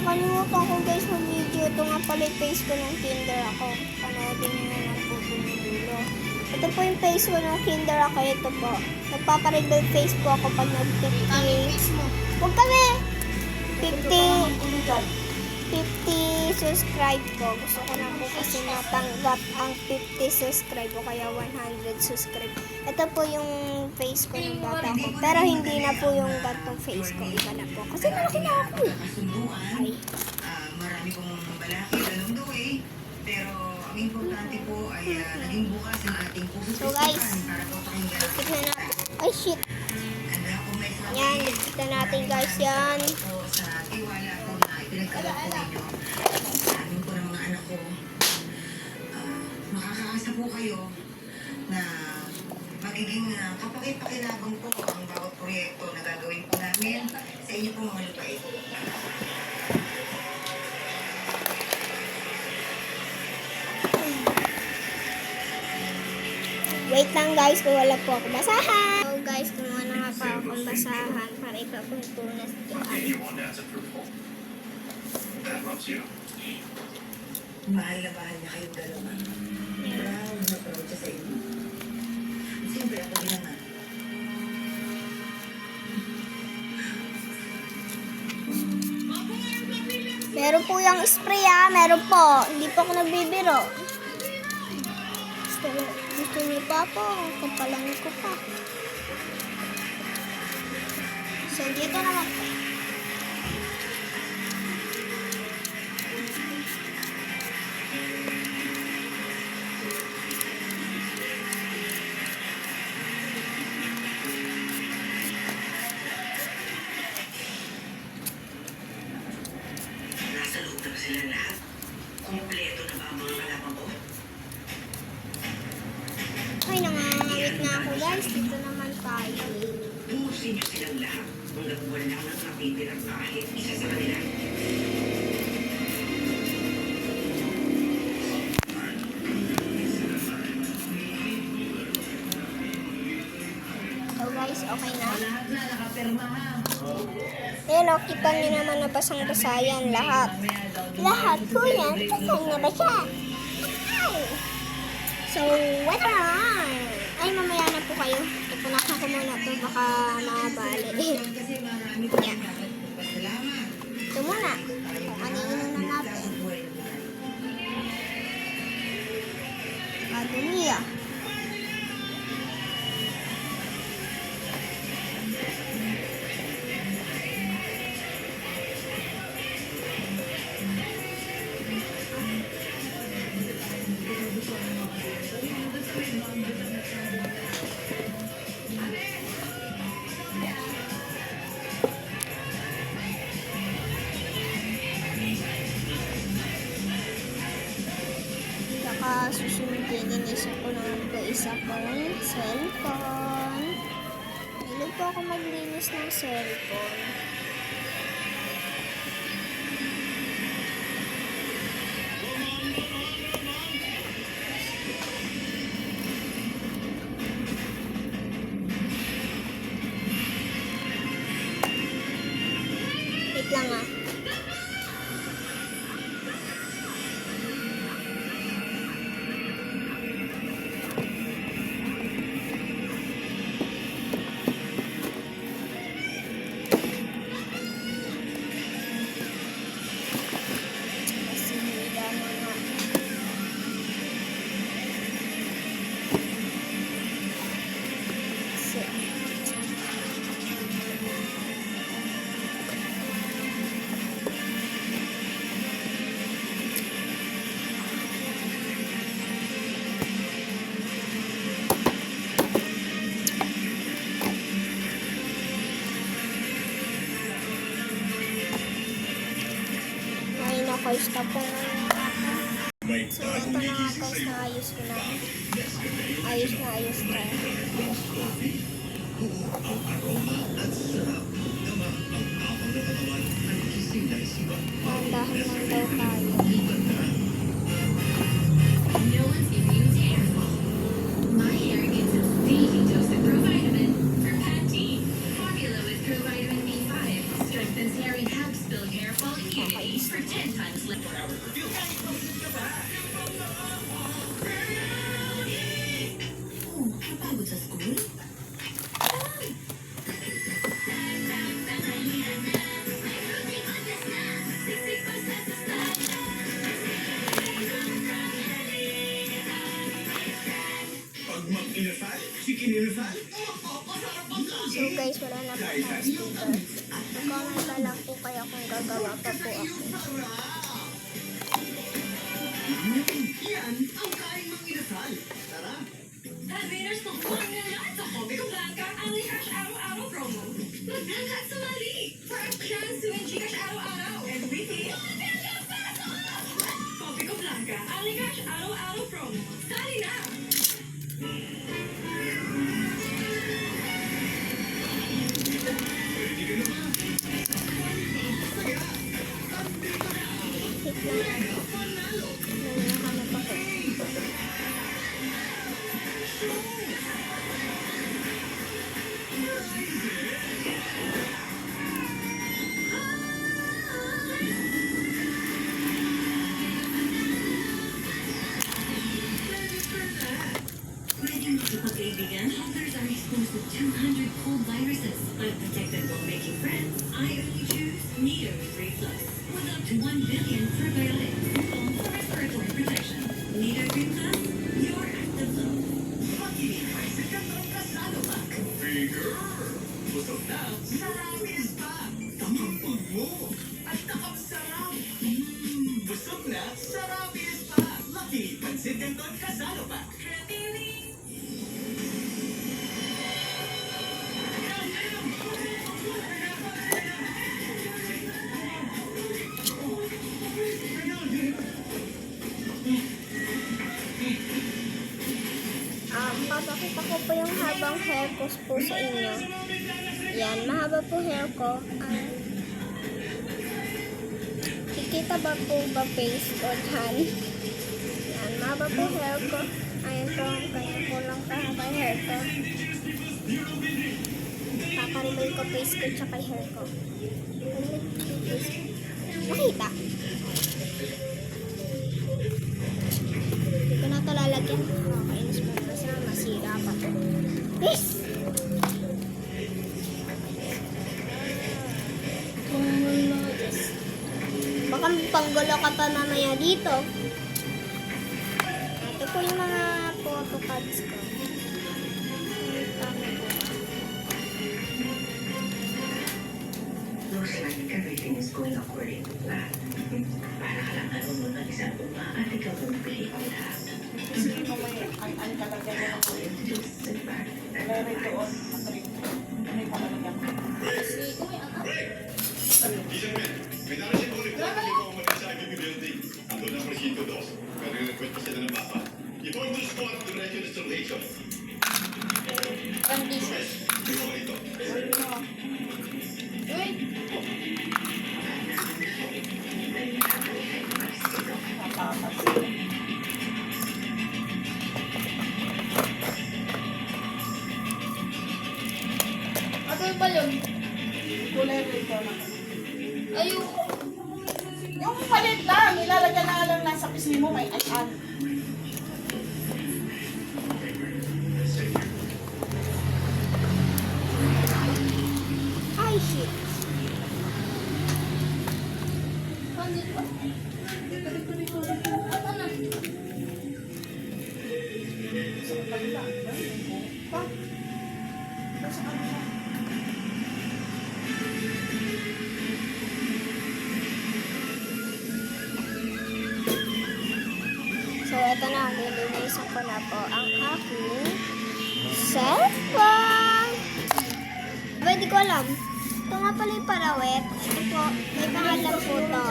Nakalimutan ko guys mag-video. Ito nga pala yung face ko ng Kinder ako. Panoodin nyo na lang po yung dulo. Ito po yung face ko ng Kinder ako. Ito po. Nagpaparegal face po ako pag nag-50. Huwag kami! 50 subscribe po. Gusto ko na po kasi natanggap ang 50 subscribe o kaya 100 subscribe. Ito po yung face ko ng bata ko. Pero hindi na po yung gantong face ko. Iba na po. Kasi malaki na ako. Ay. Marami kong balakid along the way. Pero ang importante po ay naging bukas ang ating puso. So guys, para po pakinggan. tignan natin. Ay shit. Handa ako may Yan, tignan natin guys yan. po sa tiwala ko na ipinagkalap po ninyo. Amin po ng mga anak ko. Makakaasa po kayo na magiging kapakit-pakinabang po ang bawat proyekto na gagawin po namin sa inyo po mga lupain. Wait lang guys, kung wala po ako basahan. So guys, kumuha na nga pa akong basahan para ipapuntunas dyan. Mahal na mahal niya kayong dalawa. Proud na proud siya sa inyo. Siyempre ako din naman. Meron po yung spray meron po. Hindi po ako nagbibiro. Gusto niyo pa po, kapalan ko pa. So dito naman po. Nasa loob na ba sila lahat? Kompleto na ba ang mga kalaban ko? Ay, nangangawit na ako guys. Dito naman tayo. Bumusin niyo silang lahat hanggang wala nang natitira kahit isa sa kanila. So guys, okay na. Lahat na nakapirma ha. Ayan o, kita nyo naman na basang-basa yan lahat. Lahat po yan, basang na basa. Ay! So, what on? Ay, mamaya na po kayo. Ipunasan ko muna ito, baka mabali. Kasi marami po Yan. dapat magpasalamat. Ito muna. Kung ano yun na natin. Madumi ah. Saka susunod linisin ko naman po isa kong cellphone. Mahilig po ako maglinis ng cellphone. Wait lang ah. Guys, tapos so ito na nga guys, naayos ko na. Ayos na. Dahan lang daw tayo. No one's immune to air fall. My hair gets a daily dose of ProVitamin from Pantene. Formula with ProVitamin B5 strengthens hair and helps build hair follicles. Okay. for 10 times less per hour. Oh, napagod sa school? Pag mag-inasal, si Kininasal. So guys, wala na po akong sticker. Mag-comment na lang po kayo kung gagawa pa po ako. Yan ang kain ng inasal. Tara. Headliners magkulang na lahat sa Copico Blanca ang Gcash Araw-Araw promo. Magblanca at sumali for a chance to win Gcash Araw-Araw and within Copico Blanca ang Gcash Araw-Araw promo. Sali na! Ready ka na ba? Saya. Hit lang. Nanahanap ako. Ready makipagkaibigan? Others are exposed to 200 cold viruses. Unprotected while making friends. I only choose Nido 3 Plus. With up to 1 billion probiotics. All for respiratory protection. Nido 3 Plus, your active love. Makinig sa Gandang Kasalo Pack. Bigger. Busog na. Sarapis pa. Tamampag mo. At nakapsarap. Busog na. Sarapis pa. Makinig sa Gandang Kasalo Pack. Papakita ko po yung habang hair ko po sa inyo. Yan, mahaba po hair ko. Kikita ba po ba face ko dyan? Yan, mahaba po hair ko. Ayan po, kanya po lang kahaba hair ko. Kakaribay ko face ko tsaka hair ko. Nakita? Hindi ko na ito lalagyan. Kainis mo na siya. Masira pa to. Yes! Baka panggulo ka pa mamaya dito. Ito po yung mga photo cards ko. Tama po ba? Looks like everything is going according to plan. Para ka lang ano mo ng isang uma at ikaw ang pelikula. Hindi mo may ang talaga mo ako eh. Just sit back and Meron relax. doon. May palalagyan ko. Isabel, may narinig ko rin po kasi po umalis sa IBB building. Andun ang presinto 2. Pero request pa sila ng papa. I-forward ko at direction installation. Yes, ito ba ito? Matatas. Ano ba yun? Kulay rito na. Ayoko. Yung palit lang, ilalagyan na lang nasa pisngi mo, may asan. Ay, shit. Ano ba? Ano na? Sa kabila. Pa? Sa kabila. So, ito na. Nilinisan ko na po ang aking cellphone. Ba, di ko alam. Ito nga pala yung parawit. Ito po, may pangalan po to.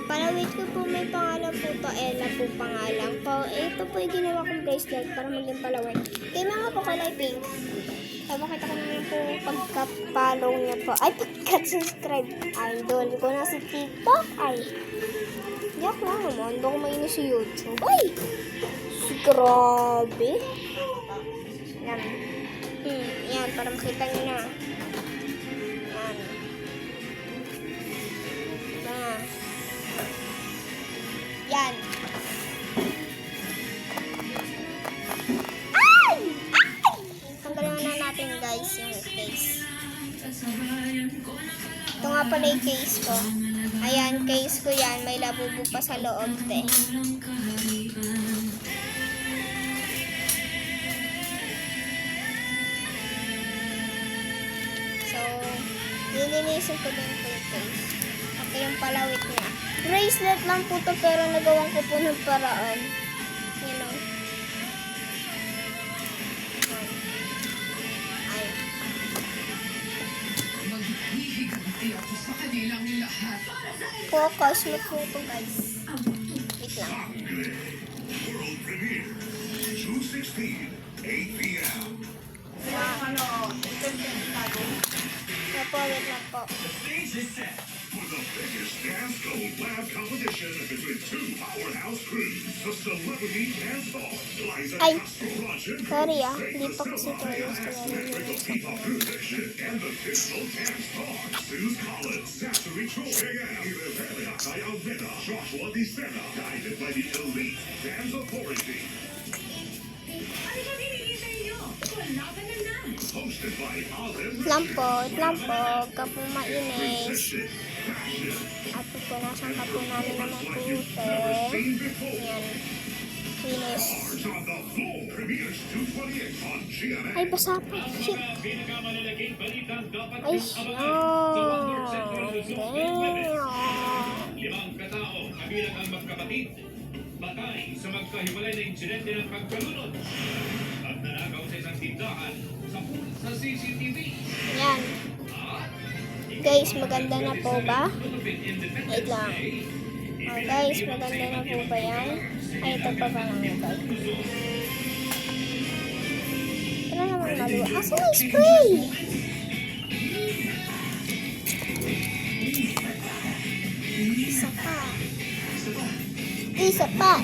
Parawit ko po may pangalan po to. Ella po pangalan ko. Ito po yung ginawa kong bracelet para maging palawit. Kaya mga po kulay pink. Pakita ko naman po pagka-follow niya po. Ay, pagka-subscribe. Idol ko na si TikTok. Ay, yak lang naman. Baka mainis si YouTube. Ay! Grabe. Yan. Yan, para makita nyo na. Yan. pala yung case ko. Ayan, case ko yan. May labubo pa sa loob, te. So, lilinisin ko din po yung case. At yung palawit niya. Bracelet lang po to pero nagawan ko po ng paraan. You know. Ay. Maghihiganti ako sa kanilang lahat. Focus mo po ito, guys. Wait lang. World premiere, June 16, 8 p.m. Wait lang po. The stage is set for the biggest dance collab competition between two powerhouse crews. The Celebrity Dance Off, Liza Ay. Castro Roger, Sorry hindi pa kasi ito yung Symmetrical K-pop musician, and the digital dance star, Suze Collins, Zachary Troy, and Irevela Alveda, Joshua Dicena, guided by the elite Dance Authority. Hosted by Alvin Wait lang po. Huwag ka po mainis. At pupunasan ka po namin ng mabuti. Yan. Finish. on the full premieres 228 on GMA. Ay, basa pa. Shit. Ay, shit. Damn. 5 katao, kabilang ang magkapatid, patay sa magkahiwalay na insidente ng pagkalunod at nanagaw sa isang tindahan sa CCTV. Yan. Guys, maganda na po ba? Wait lang. Oh, guys, maganda na po ba yan? Ay, ito pa ba lang guys? Ano naman maluwa? Asa na spray? Isa pa. Isa pa.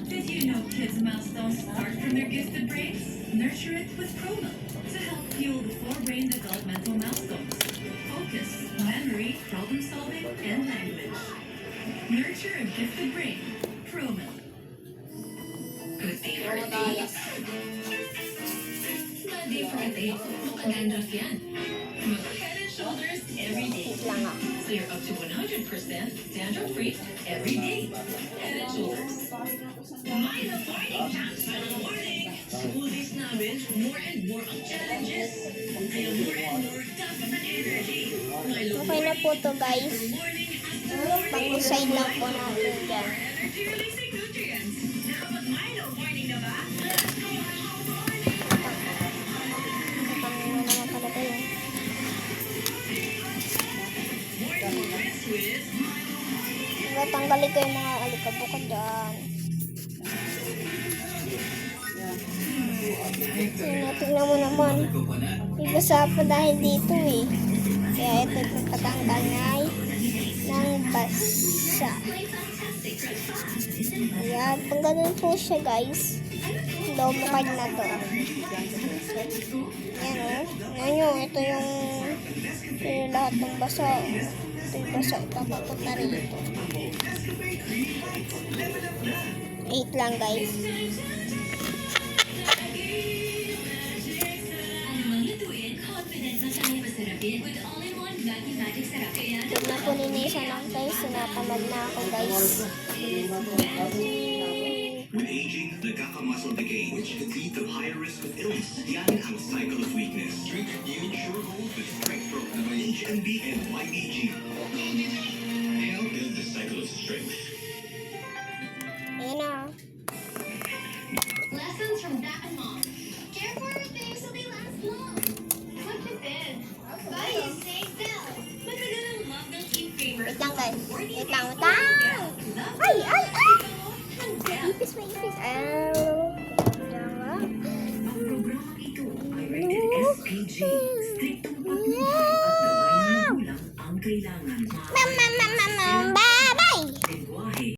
Did you know kids' milestones start from their gifted brains? Nurture it with Promo to help fuel the 4 brain developmental milestones: focus, memory, problem solving, and language. Nurture a gifted brain. Promo. Good day for a day. Bad day for a day. Mag-dandruff yan. Mag-head and shoulders every day. Wait lang ah. So you're up to 100% dandruff-free every day. Head and shoulders. Mind the morning, Johnson. Morning. School days namin, more and more ang challenges. Kaya more and more dapat ang energy. Okay na po to guys. Morning has the Pang-decide lang po natin dyan. energy-releasing nutrients. Nakapag-Milo morning na ba? Let's go Milo morning! Kanina naman talaga yun. Morning rest with Tanggalin ko yung mga alikabukad dyan. Tingnan mo naman. Iba sa pa dahil dito eh. Kaya ito yung patanggal ng basa. Ayan, pang ganun po siya guys. Lumukad na to. Ayan o. Ayan yun, ito yung lahat ng basa. Ito yung basa, ipapapunta rito. 8 lang guys. Anumang lutuin, confident na kaya masarapin with all-in-one Maggi Magic Sarap. Kaya Huwag na po ninisa lang guys. Sinatamad na ako guys. With aging, nagkakamuscle decay, which could lead to higher risk of illness. Yan ang cycle of weakness. Drink Immune Sure Gold with Strength Pro na may HMB and YBG. Help build the cycle of strength. Ayan na. Lessons from Dad and Mom. Care for your things so they last long. Put the bed. Buy a safe bell. matagal ang love ng Team Kramer. Wait lang guys. Wait lang. Wait lang. Ay! Ay! Ay! Ipis may ipis. Ay! Ang programang ito ay rated SPG. Striktong pagtutupad at gawain ng magulang ang kailangan. Mama! Mama!